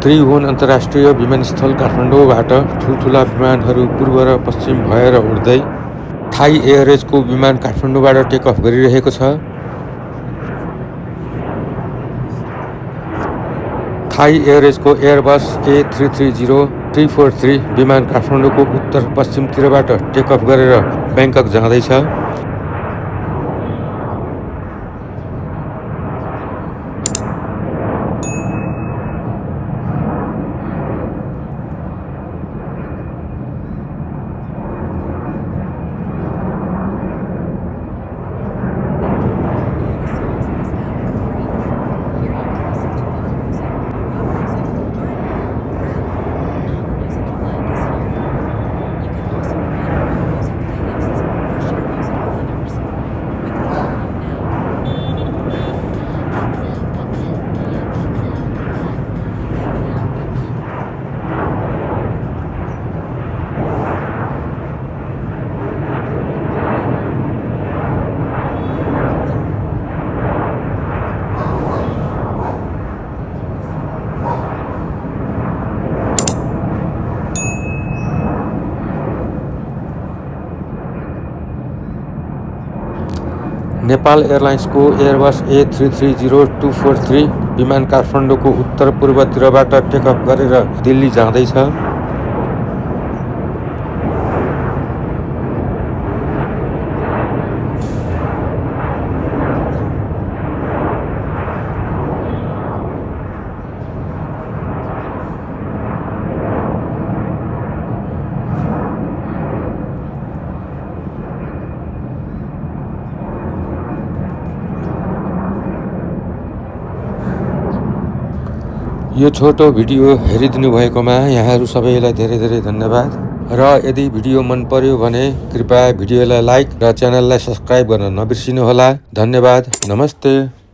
त्रिभुवन अन्तर्राष्ट्रिय विमानस्थल काठमाडौँबाट ठुल्ठुला विमानहरू पूर्व र पश्चिम भएर उड्दै थाई एयरवेजको विमान काठमाडौँबाट टेक अफ गरिरहेको छ। थाई एयरवेजको एयरबस A330-343 विमान काठमाडौँको उत्तर पश्चिमतिरबाट टेक अफ गरेर ब्याङ्कक जाँदैछ। नेपाल एयरलाइन्सको एयरबस A330-243 विमान काठमाडौँको उत्तर पूर्वतिरबाट टेक अफ गरेर दिल्ली जाँदैछ। यो छोटो भिडियो हेरिदिनु भएकोमा यहाँहरू सबैलाई धेरै धेरै धन्यवाद। र यदि भिडियो मन पर्यो भने कृपया भिडियोलाई लाइक र च्यानललाई सब्स्क्राइब गर्न नबिर्सिनुहोला। धन्यवाद। नमस्ते।